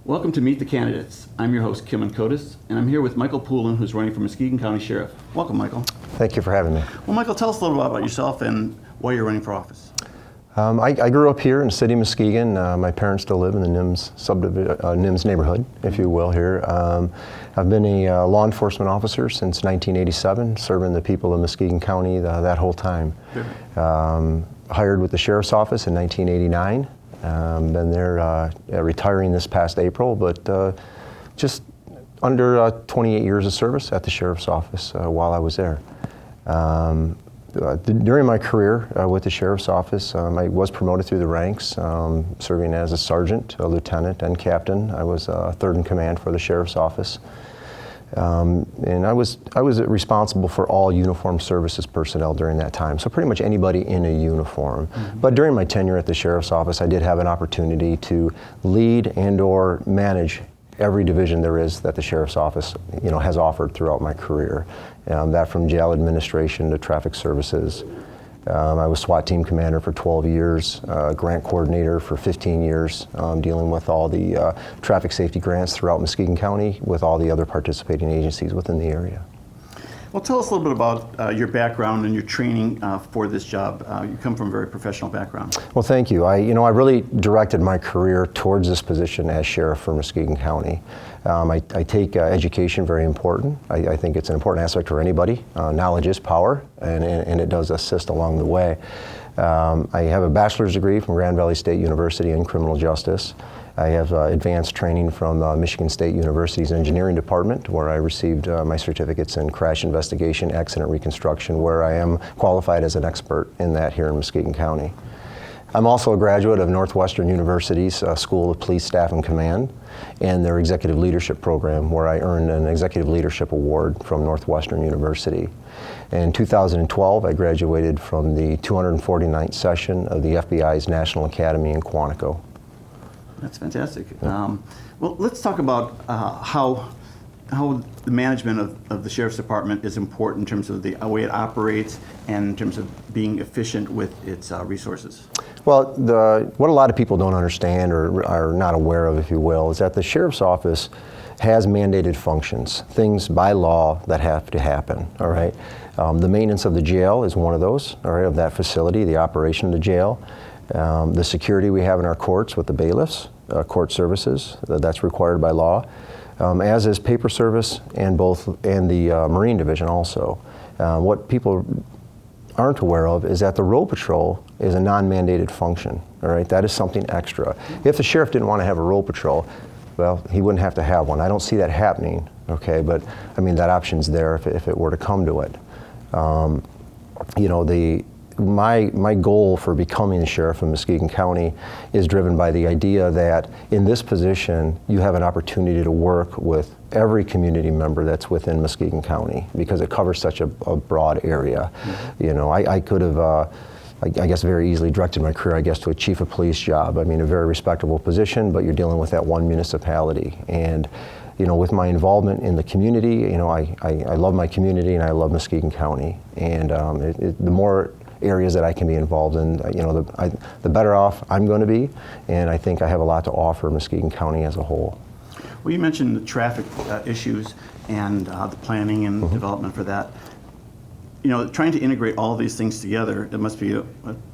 Welcome to Meet the Candidates. I'm your host, Kim Kotis, and I'm here with Michael Poulin, who's running for Muskegon County Sheriff. Welcome, Michael. Thank you for having me. Well, Michael, tell us a little bit about yourself and why you're running for office. I grew up here in the city of Muskegon. My parents still live in the NIMS neighborhood, if you will, here. I've been a law enforcement officer since 1987, serving the people of Muskegon County that whole time. Hired with the Sheriff's Office in 1989. Been there retiring this past April, but just under 28 years of service at the Sheriff's Office while I was there. During my career with the Sheriff's Office, I was promoted through the ranks, serving as a sergeant, a lieutenant, and captain. I was third in command for the Sheriff's Office. And I was responsible for all uniformed services personnel during that time, so pretty much anybody in a uniform. Mm-hmm. But during my tenure at the Sheriff's Office, I did have an opportunity to lead and or manage every division there is that the Sheriff's Office has offered throughout my career. That from jail administration to traffic services. I was SWAT team commander for 12 years, grant coordinator for 15 years, dealing with all the traffic safety grants throughout Muskegon County with all the other participating agencies within the area. Well, tell us a little bit about your background and your training for this job. You come from a very professional background. Well, thank you. I really directed my career towards this position as sheriff for Muskegon County. I take education very important. I think it's an important aspect for anybody. Knowledge is power, and it does assist along the way. I have a bachelor's degree from Grand Valley State University in criminal justice. I have advanced training from Michigan State University's engineering department, where I received my certificates in crash investigation, accident reconstruction, where I am qualified as an expert in that here in Muskegon County. I'm also a graduate of Northwestern University's School of Police Staff and Command and their Executive Leadership Program, where I earned an Executive Leadership Award from Northwestern University. In 2012, I graduated from the 249th session of the FBI's National Academy in Quantico. That's fantastic. Well, let's talk about how the management of the Sheriff's Department is important in terms of the way it operates and in terms of being efficient with its resources. Well, what a lot of people don't understand or are not aware of, if you will, is that the Sheriff's Office has mandated functions, things by law that have to happen, all right? The maintenance of the jail is one of those, all right, of that facility, the operation of the jail. The security we have in our courts with the bailiffs, court services, that's required by law, as is paper service and the Marine Division also. What people aren't aware of is that the road patrol is a non-mandated function, all right? That is something extra. If the sheriff didn't want to have a road patrol, well, he wouldn't have to have one. I don't see that happening, okay? But I mean, that option's there if it were to come to it. My goal for becoming the sheriff of Muskegon County is driven by the idea that in this position, you have an opportunity to work with every community member that's within Muskegon County because it covers such a broad area. Mm-hmm. I could have, I guess, very easily directed my career, to a chief of police job. I mean, a very respectable position, but you're dealing with that one municipality. And with my involvement in the community, I love my community and I love Muskegon County. And the more areas that I can be involved in, the better off I'm going to be, and I think I have a lot to offer Muskegon County as a whole. Well, you mentioned the traffic issues and the planning and development for that. Trying to integrate all these things together, it must be a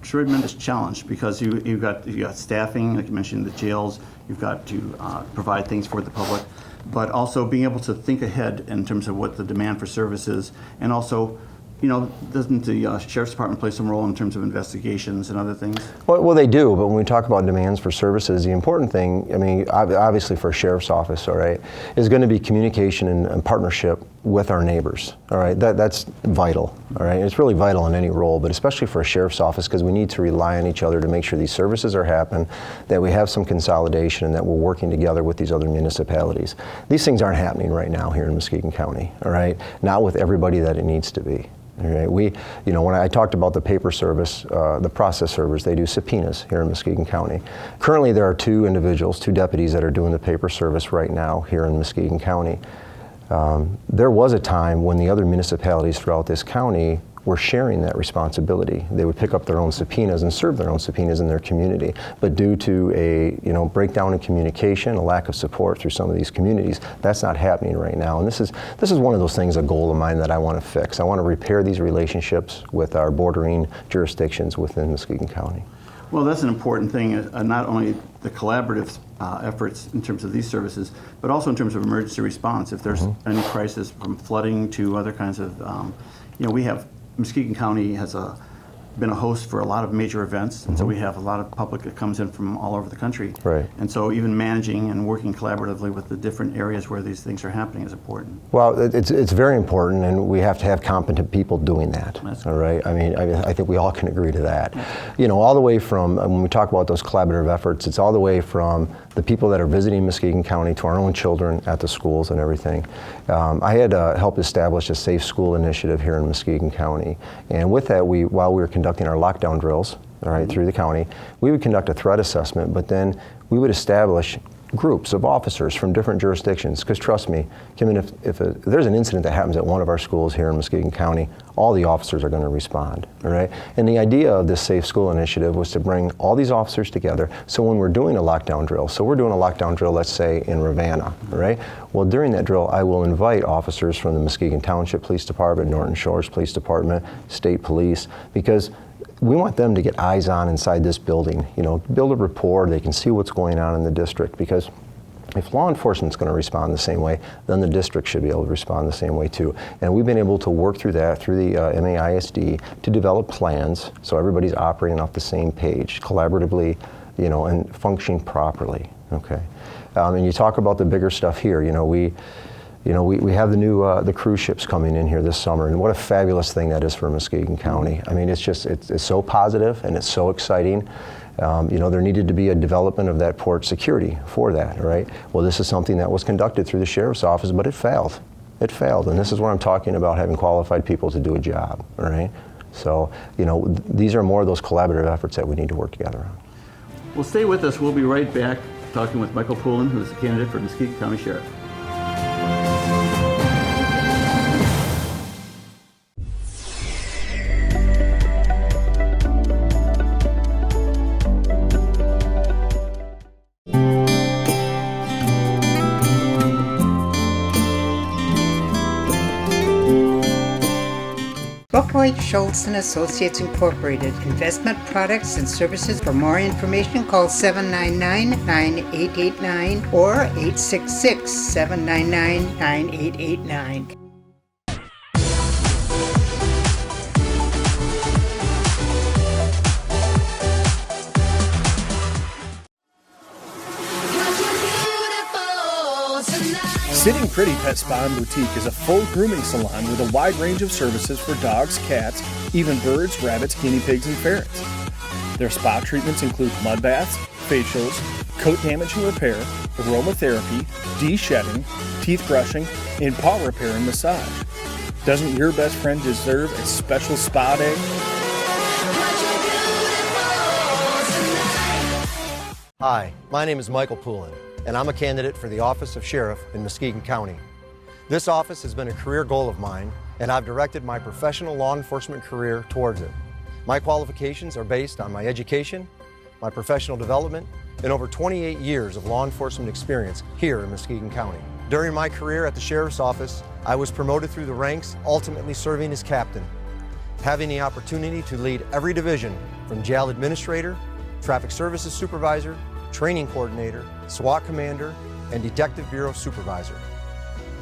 tremendous challenge because you've got staffing, like you mentioned, the jails. You've got to provide things for the public, but also being able to think ahead in terms of what the demand for service is, and also doesn't the Sheriff's Department play some role in terms of investigations and other things? Well, they do, but when we talk about demands for services, the important thing, obviously for a Sheriff's Office, all right, is going to be communication and partnership with our neighbors, all right? That's vital, all right? It's really vital in any role, but especially for a Sheriff's Office because we need to rely on each other to make sure these services are happening, that we have some consolidation, and that we're working together with these other municipalities. These things aren't happening right now here in Muskegon County, all right? Not with everybody that it needs to be. Okay, when I talked about the paper service, the process servers, they do subpoenas here in Muskegon County. Currently, there are two deputies that are doing the paper service right now here in Muskegon County. There was a time when the other municipalities throughout this county were sharing that responsibility. They would pick up their own subpoenas and serve their own subpoenas in their community. But due to a breakdown in communication, a lack of support through some of these communities, that's not happening right now. And this is one of those things, a goal of mine that I want to fix. I want to repair these relationships with our bordering jurisdictions within Muskegon County. Well, that's an important thing, not only the collaborative efforts in terms of these services, but also in terms of emergency response. If there's any crisis from flooding to other kinds of, we have, Muskegon County has been a host for a lot of major events, and so we have a lot of public that comes in from all over the country. Right. And so even managing and working collaboratively with the different areas where these things are happening is important. Well, it's very important, and we have to have competent people doing that. That's all right. I think we all can agree to that. All the way from when we talk about those collaborative efforts, it's all the way from the people that are visiting Muskegon County to our own children at the schools and everything. I had helped establish a safe school initiative here in Muskegon County, and with that, while we were conducting our lockdown drills, all right, through the county, we would conduct a threat assessment, but then we would establish groups of officers from different jurisdictions, because trust me, Kim, if there's an incident that happens at one of our schools here in Muskegon County, all the officers are going to respond, all right? And the idea of this Safe School Initiative was to bring all these officers together, so when we're doing a lockdown drill, let's say in Ravenna, all right? Well, during that drill, I will invite officers from the Muskegon Township Police Department, Norton Shores Police Department, State Police, because we want them to get eyes on inside this building, build a rapport, they can see what's going on in the district, because if law enforcement's going to respond the same way, then the district should be able to respond the same way too. And we've been able to work through that through the MAISD to develop plans so everybody's operating off the same page, collaboratively, and functioning properly, okay? And you talk about the bigger stuff here, we have the new the cruise ships coming in here this summer, and what a fabulous thing that is for Muskegon County. I mean, it's so positive and it's so exciting. There needed to be a development of that port security for that, right? Well, this is something that was conducted through the sheriff's office, but it failed. It failed, and this is where I'm talking about having qualified people to do a job, all right? So, these are more of those collaborative efforts that we need to work together on. Well, stay with us. We'll be right back talking with Michael Poulin, who's a candidate for Muskegon County Sheriff. Schultz & Associates Incorporated, investment products and services. For more information, call 799-9889 or 866-799-9889. Sitting Pretty Pet Spa and Boutique is a full grooming salon with a wide range of services for dogs, cats, even birds, rabbits, guinea pigs, and ferrets. Their spa treatments include mud baths, facials, coat damage and repair, aromatherapy, de-shedding, teeth brushing, and paw repair and massage. Doesn't your best friend deserve a special spa day? Hi, my name is Michael Poulin, and I'm a candidate for the office of sheriff in Muskegon County. This office has been a career goal of mine, and I've directed my professional law enforcement career towards it. My qualifications are based on my education, my professional development, and over 28 years of law enforcement experience here in Muskegon County. During my career at the sheriff's office, I was promoted through the ranks, ultimately serving as captain, having the opportunity to lead every division from jail administrator, traffic services supervisor, training coordinator, SWAT commander, and detective bureau supervisor.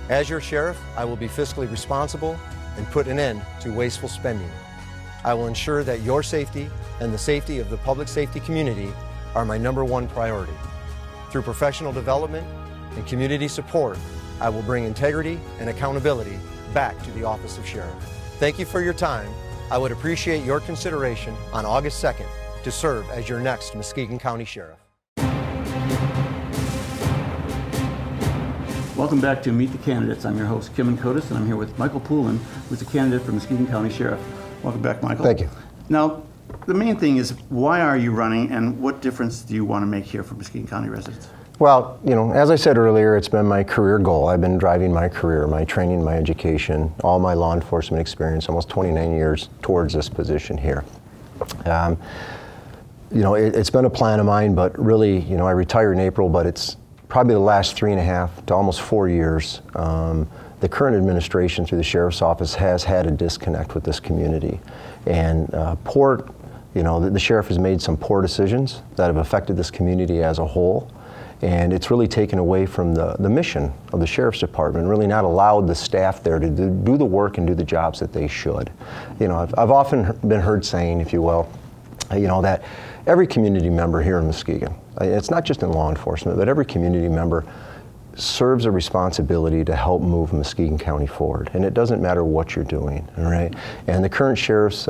As your sheriff, I will be fiscally responsible and put an end to wasteful spending. I will ensure that your safety and the safety of the public safety community are my #1 priority. Through professional development and community support, I will bring integrity and accountability back to the office of sheriff. Thank you for your time. I would appreciate your consideration on August 2nd to serve as your next Muskegon County Sheriff. Welcome back to Meet the Candidates. I'm your host, Kim Kotis, and I'm here with Michael Poulin, who's a candidate for Muskegon County Sheriff. Welcome back, Michael. Thank you. Now, the main thing is, why are you running, and what difference do you want to make here for Muskegon County residents? Well, as I said earlier, it's been my career goal. I've been driving my career, my training, my education, all my law enforcement experience, almost 29 years towards this position here. It's been a plan of mine, but really, I retired in April, but it's probably the last 3.5 to almost 4 years. The current administration through the Sheriff's Office has had a disconnect with this community. And the Sheriff has made some poor decisions that have affected this community as a whole. And it's really taken away from the mission of the Sheriff's Department, really not allowed the staff there to do the work and do the jobs that they should. I've often been heard saying, if you will, that every community member here in Muskegon, it's not just in law enforcement, but every community member serves a responsibility to help move Muskegon County forward. And it doesn't matter what you're doing, all right? And the current sheriff's,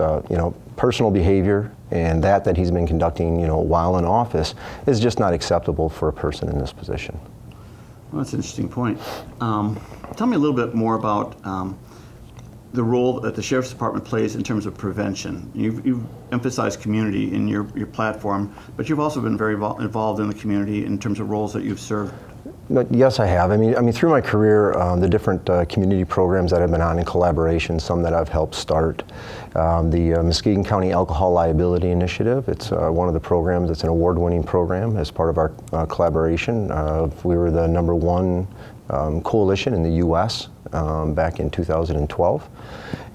personal behavior and that he's been conducting, while in office is just not acceptable for a person in this position. Well, that's an interesting point. Tell me a little bit more about the role that the Sheriff's Department plays in terms of prevention. You've emphasized community in your platform, but you've also been very involved in the community in terms of roles that you've served. Yes, I have. I mean, through my career, the different community programs that I've been on in collaboration, some that I've helped start. The Muskegon County Alcohol Liability Initiative, it's one of the programs, it's an award-winning program as part of our collaboration. We were the #1 coalition in the U.S. Back in 2012.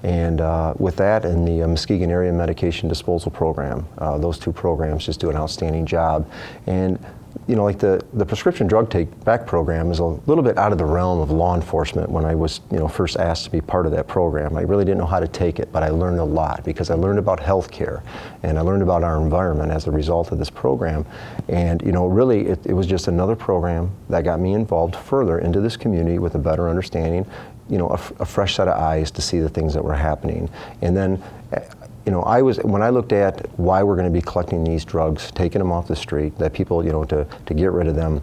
And with that and the Muskegon Area Medication Disposal Program, those two programs just do an outstanding job. And like the prescription drug take-back program is a little bit out of the realm of law enforcement when I was, first asked to be part of that program. I really didn't know how to take it, but I learned a lot because I learned about healthcare and I learned about our environment as a result of this program. And, really it was just another program that got me involved further into this community with a better understanding, a fresh set of eyes to see the things that were happening. And then, when I looked at why we're going to be collecting these drugs, taking them off the street, that people, to get rid of them,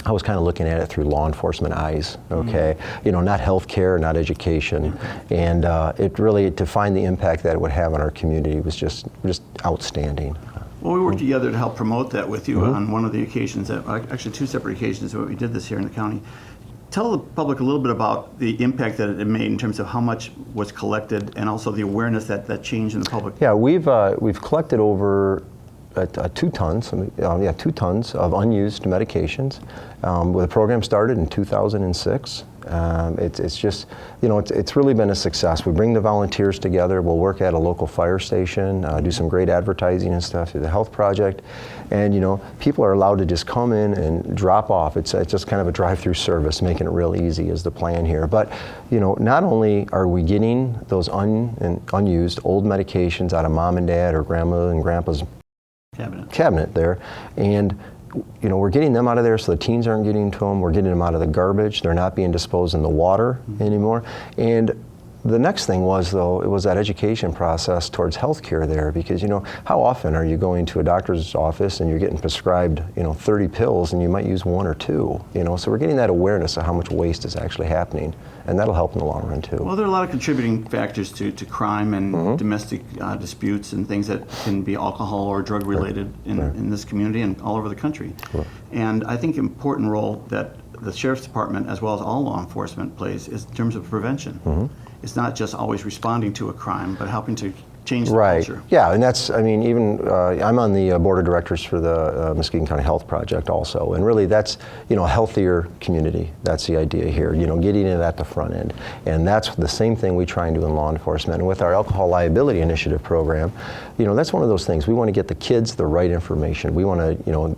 I was kind of looking at it through law enforcement eyes, okay? Not healthcare, not education. And it really, to find the impact that it would have on our community was just outstanding. Well, we worked together to help promote that with you on one of the occasions, actually 2 separate occasions that we did this here in the county. Tell the public a little bit about the impact that it made in terms of how much was collected and also the awareness that changed in the public. Yeah, we've collected over 2 tons, 2 tons of unused medications. The program started in 2006. It's just, it's really been a success. We bring the volunteers together. We'll work at a local fire station, do some great advertising and stuff through the health project. And, people are allowed to just come in and drop off. It's just kind of a drive-through service, making it real easy is the plan here. But, not only are we getting those unused old medications out of mom and dad or grandma and grandpa's cabinet there, and we're getting them out of there so the teens aren't getting to them. We're getting them out of the garbage. They're not being disposed in the water anymore. And the next thing was, though, it was that education process towards healthcare there, because how often are you going to a doctor's office and you're getting prescribed 30 pills and you might use 1 or 2, so we're getting that awareness of how much waste is actually happening, and that'll help in the long run too. Well, there are a lot of contributing factors to crime and domestic disputes and things that can be alcohol or drug related in this community and all over the country. Sure. And I think an important role that the Sheriff's Department, as well as all law enforcement, plays is in terms of prevention. It's not just always responding to a crime, but helping to change the culture. Yeah, and that's, even, I'm on the board of directors for the Muskegon County Health Project also, and really that's, a healthier community. That's the idea here, getting it at the front end. And that's the same thing we try and do in law enforcement. And with our Alcohol Liability Initiative program, that's one of those things. We want to get the kids the right information. We want to,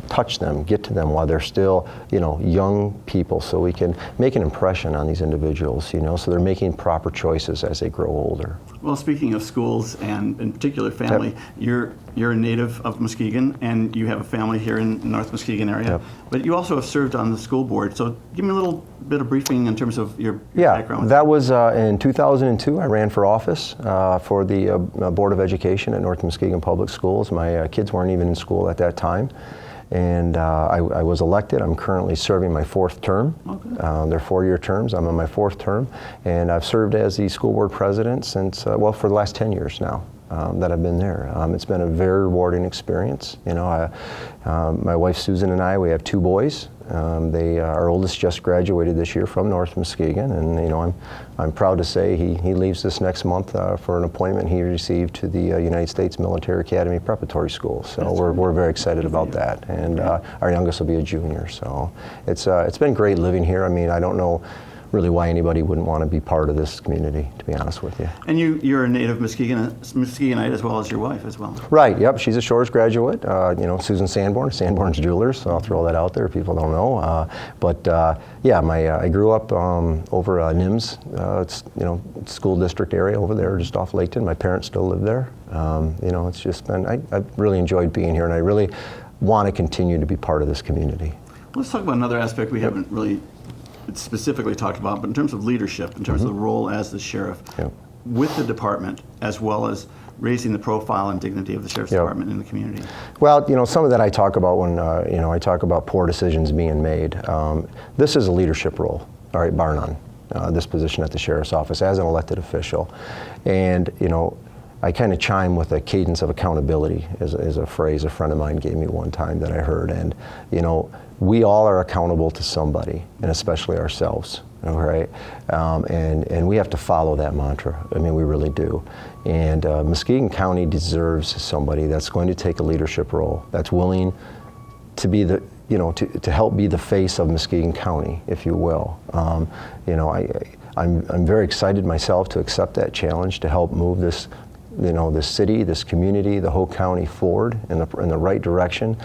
touch them, get to them while they're still, young people, so we can make an impression on these individuals, so they're making proper choices as they grow older. Well, speaking of schools and in particular family, you're a native of Muskegon and you have a family here in the North Muskegon area, but you also have served on the school board. So give me a little bit of briefing in terms of your background. That was in 2002. I ran for office for the Board of Education at North Muskegon Public Schools. My kids weren't even in school at that time. And I was elected. I'm currently serving my 4th term. Okay. They're 4-year terms. I'm on my 4th term. And I've served as the school board president since, for the last 10 years now. that I've been there. It's been a very rewarding experience. My wife Susan and I, we have 2 boys. Our oldest just graduated this year from North Muskegon, and I'm proud to say he leaves this next month for an appointment he received to the United States Military Academy Preparatory School. So we're very excited about that, and our youngest will be a junior. So it's been great living here. I mean, I don't know really why anybody wouldn't want to be part of this community, to be honest with you. And you're a native Muskegonite as well as your wife as well. Right, yep, she's a Shores graduate, Susan Sanborn's Jewelers, so I'll throw that out there if people don't know. I grew up over NIMS, school district area over there just off Laketon. My parents still live there. It's just been, I've really enjoyed being here, and I really want to continue to be part of this community. Let's talk about another aspect we haven't really specifically talked about, but in terms of leadership, in terms of the role as the sheriff with the department, as well as raising the profile and dignity of the sheriff's department in the community. Well, some of that I talk about when I talk about poor decisions being made. This is a leadership role, all right, bar none. This position at the sheriff's office as an elected official, and I kind of chime with a cadence of accountability is a phrase a friend of mine gave me one time that I heard, and we all are accountable to somebody, and especially ourselves, all right? And we have to follow that mantra. I mean, we really do. And Muskegon County deserves somebody that's going to take a leadership role, that's willing to be the, to help be the face of Muskegon County, if you will. I'm very excited myself to accept that challenge to help move this this city, this community, the whole county forward in the right direction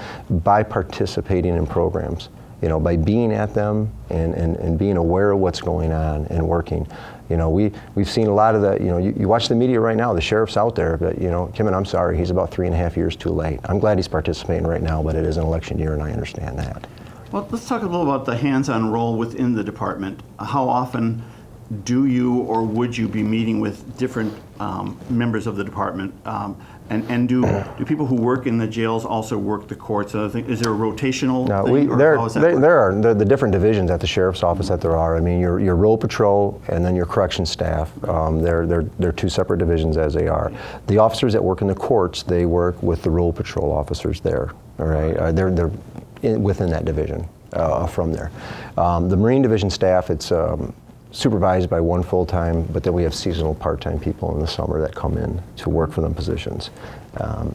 by participating in programs, by being at them and being aware of what's going on and working. We've seen a lot of that. You watch the media right now, the sheriff's out there, but Kim, and I'm sorry, he's about 3.5 years too late. I'm glad he's participating right now, but it is an election year and I understand that. Well, let's talk a little about the hands-on role within the department. How often do you or would you be meeting with different members of the department? And do people who work in the jails also work the courts? Is there a rotational thing? There are the different divisions at the sheriff's office that there are. I mean, your road patrol and then your correction staff. They're 2 separate divisions as they are. The officers that work in the courts, they work with the road patrol officers there. All right, they're within that division from there. The Marine Division staff, it's supervised by 1 full-time, but then we have seasonal part-time people in the summer that come in to work for them positions,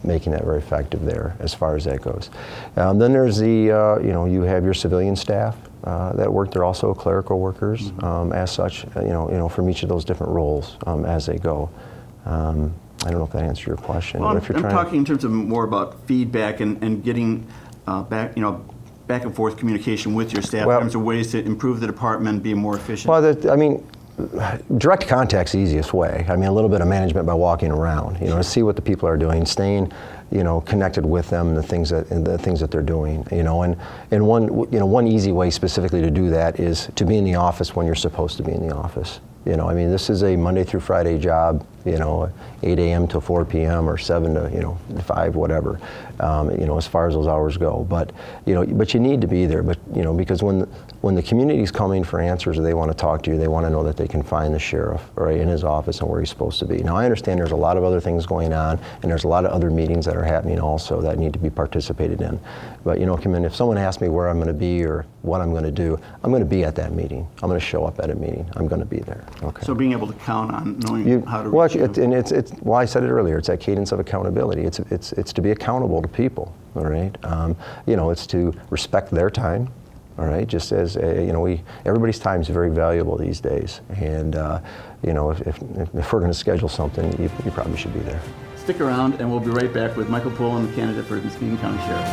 making that very effective there as far as that goes. Then there's the, you have your civilian staff that work. They're also clerical workers as such, from each of those different roles as they go. I don't know if that answers your question. Well, but if you're I'm talking in terms of more about feedback and getting back and forth communication with your staff in terms of ways to improve the department, be more efficient. Well, direct contact's the easiest way. I mean, a little bit of management by walking around, to see what the people are doing, staying, connected with them, and the things that they're doing, and one easy way specifically to do that is to be in the office when you're supposed to be in the office. This is a Monday through Friday job, 8 a.m. to 4 p.m. or 7 to 5, whatever, as far as those hours go. But you need to be there. But because when the community's coming for answers or they want to talk to you, they want to know that they can find the sheriff in his office and where he's supposed to be. Now I understand there's a lot of other things going on, and there's a lot of other meetings that are happening also that need to be participated in. But Kim, if someone asks me where I'm going to be or what I'm going to do, I'm going to be at that meeting. I'm going to show up at a meeting. I'm going to be there. Okay. So being able to count on knowing how to reach well, I said it earlier. It's that cadence of accountability. It's to be accountable to people. All right. It's to respect their time. All right. Just as everybody's time is very valuable these days. And if we're going to schedule something, you probably should be there. Stick around, and we'll be right back with Michael Poulin, the candidate for Muskegon County Sheriff.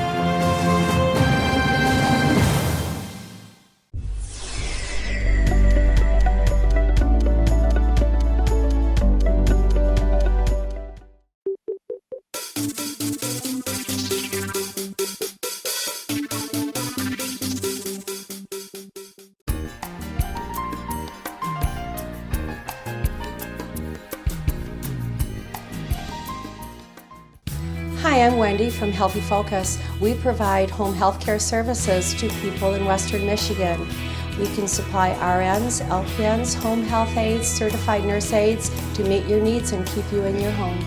Hi, I'm Wendy from Healthy Focus. We provide home health care services to people in Western Michigan. We can supply RNs, LPNs, home health aides, certified nurse aides to meet your needs and keep you in your home.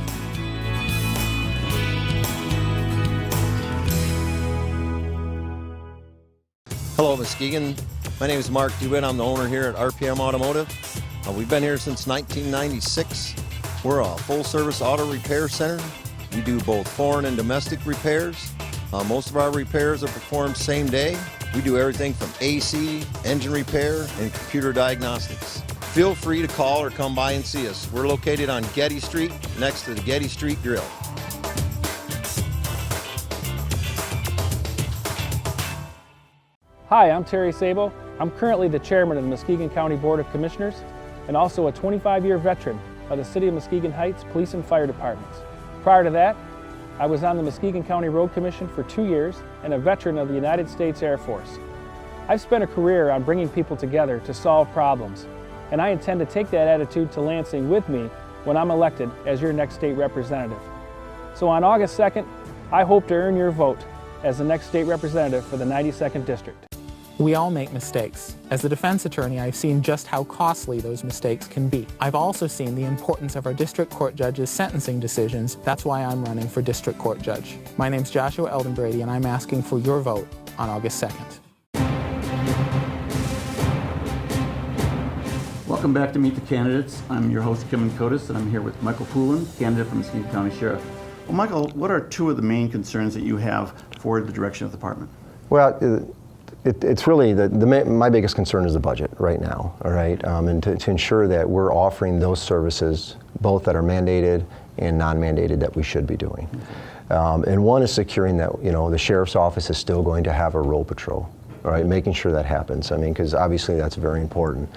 Hello, Muskegon. My name is Mark DeWitt. I'm the owner here at RPM Automotive. We've been here since 1996. We're a full-service auto repair center. We do both foreign and domestic repairs. Most of our repairs are performed same day. We do everything from AC, engine repair, and computer diagnostics. Feel free to call or come by and see us. We're located on Getty Street, next to the Getty Street Grill. Hi, I'm Terry Sabo. I'm currently the chairman of the Muskegon County Board of Commissioners and also a 25-year veteran of the City of Muskegon Heights Police and Fire Departments. Prior to that, I was on the Muskegon County Road Commission for 2 years and a veteran of the United States Air Force. I've spent a career on bringing people together to solve problems, and I intend to take that attitude to Lansing with me when I'm elected as your next state representative. So on August 2nd, I hope to earn your vote as the next state representative for the 92nd District. We all make mistakes. As a defense attorney, I've seen just how costly those mistakes can be. I've also seen the importance of our district court judges' sentencing decisions. That's why I'm running for district court judge. My name's Joshua Eldenbrady, and I'm asking for your vote on August 2nd. Welcome back to Meet the Candidates. I'm your host, Kim Kotis, and I'm here with Michael Poulin, candidate for Muskegon County Sheriff. Well, Michael, what are two of the main concerns that you have for the direction of the department? Well, it's really, my biggest concern is the budget right now, all right? And to ensure that we're offering those services, both that are mandated and non-mandated, that we should be doing. And one is securing that, the sheriff's office is still going to have a road patrol, all right? Making sure that happens. I mean, because obviously that's very important.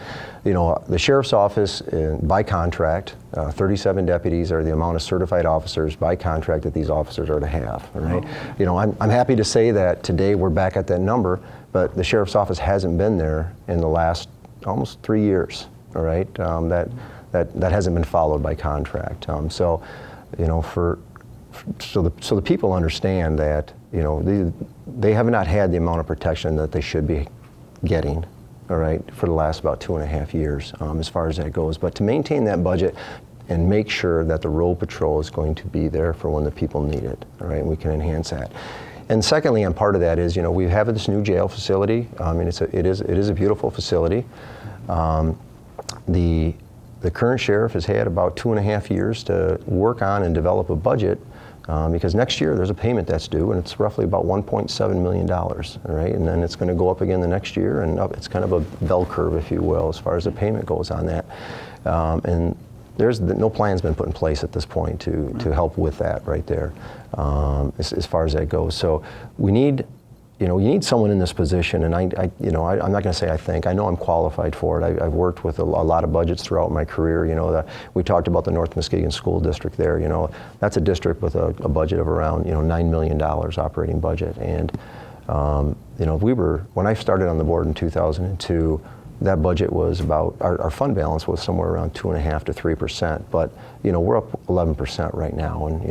The sheriff's office, by contract, 37 deputies are the amount of certified officers by contract that these officers are to have, all right? I'm happy to say that today we're back at that number, but the sheriff's office hasn't been there in the last almost 3 years, all right? That hasn't been followed by contract. So the people understand that, they have not had the amount of protection that they should be getting, all right, for the last about 2.5 years, as far as that goes. But to maintain that budget and make sure that the road patrol is going to be there for when the people need it, all right, and we can enhance that. And secondly, and part of that is, we have this new jail facility. I mean, it is a beautiful facility. The current sheriff has had about 2.5 years to work on and develop a budget, because next year there's a payment that's due, and it's roughly about $1.7 million, all right? And then it's going to go up again the next year, and it's kind of a bell curve, if you will, as far as the payment goes on that. And no plan's been put in place at this point to help with that right there, as far as that goes. So we need, you need someone in this position, and I'm not going to say I think. I know I'm qualified for it. I've worked with a lot of budgets throughout my career. We talked about the North Muskegon School District there. That's a district with a budget of around $9 million operating budget. And when I started on the board in 2002. That budget was about, our fund balance was somewhere around 2.5% to 3%, but we're up 11% right now, and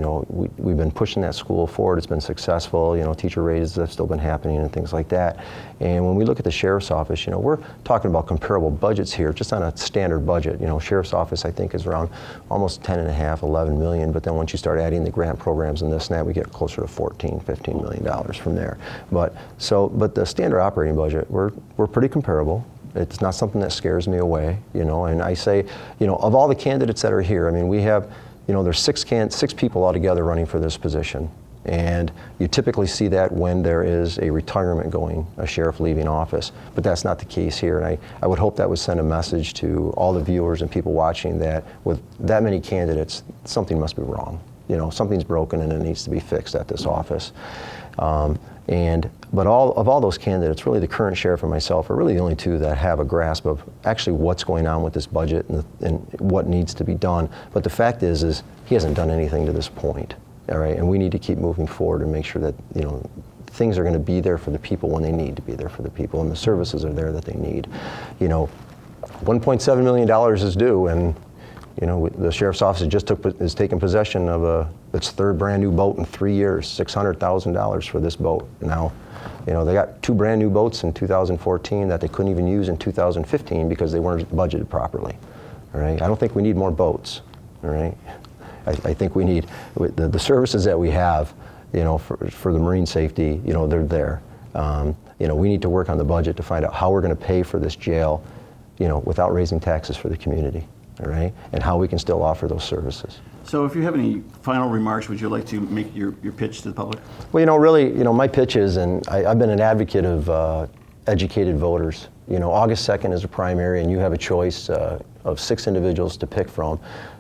we've been pushing that school forward. It's been successful. Teacher raises have still been happening and things like that. And when we look at the sheriff's office, we're talking about comparable budgets here, just on a standard budget. Sheriff's office I think is around almost 10.5, 11 million, but then once you start adding the grant programs and this and that, we get closer to 14, 15 million dollars from there. But the standard operating budget, we're pretty comparable. It's not something that scares me away, and I say, of all the candidates that are here, I mean, we have, there's six people altogether running for this position. And you typically see that when there is a retirement going, a sheriff leaving office, but that's not the case here. And I would hope that would send a message to all the viewers and people watching that with that many candidates, something must be wrong. Something's broken and it needs to be fixed at this office. But of all those candidates, really the current sheriff and myself are really the only two that have a grasp of actually what's going on with this budget and what needs to be done. But the fact is he hasn't done anything to this point, all right? And we need to keep moving forward and make sure that, things are going to be there for the people when they need to be there for the people, and the services are there that they need. $1.7 million is due, and the sheriff's office has taken possession of its third brand new boat in 3 years, $600,000 for this boat. Now, they got 2 brand new boats in 2014 that they couldn't even use in 2015 because they weren't budgeted properly. All right, I don't think we need more boats. All right, I think we need the services that we have, for the marine safety. They're there. we need to work on the budget to find out how we're going to pay for this jail, without raising taxes for the community, all right? And how we can still offer those services. So if you have any final remarks, would you like to make your pitch to the public? Well, really, my pitch is, and I've been an advocate of educated voters. August 2nd is a primary, and you have a choice of 6 individuals to pick from.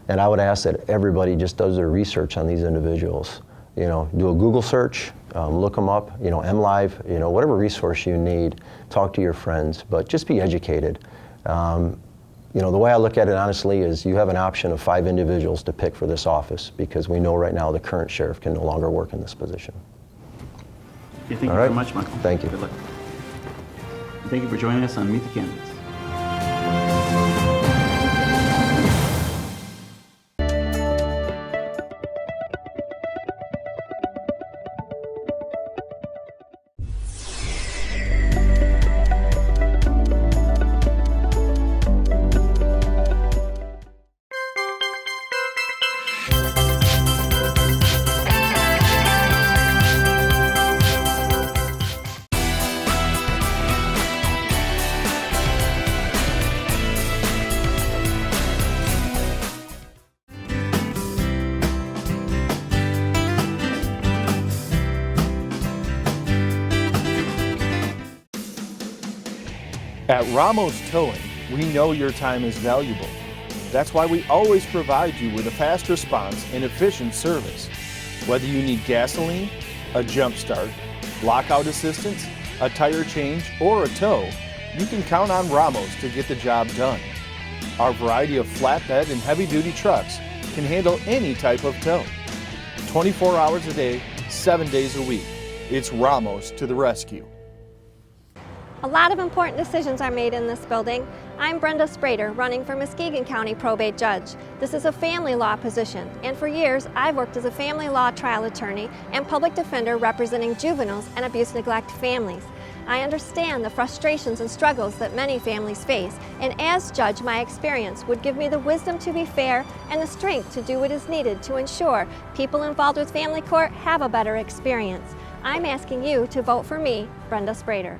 And I would ask that everybody just does their research on these individuals. Do a Google search, look them up, MLive, whatever resource you need, talk to your friends, but just be educated. The way I look at it, honestly, is you have an option of 5 individuals to pick for this office, because we know right now the current sheriff can no longer work in this position. Okay, thank you very much, Michael. Thank you. Good luck. Thank you for joining us on Meet the Candidates. At Ramos Towing, we know your time is valuable. That's why we always provide you with a fast response and efficient service. Whether you need gasoline, a jump start, lockout assistance, a tire change, or a tow, you can count on Ramos to get the job done. Our variety of flatbed and heavy-duty trucks can handle any type of tow. 24 hours a day, 7 days a week. It's Ramos to the rescue. A lot of important decisions are made in this building. I'm Brenda Sprader, running for Muskegon County Probate Judge. This is a family law position, and for years I've worked as a family law trial attorney and public defender representing juveniles and abuse-neglect families. I understand the frustrations and struggles that many families face, and as judge, my experience would give me the wisdom to be fair and the strength to do what is needed to ensure people involved with family court have a better experience. I'm asking you to vote for me, Brenda Sprader.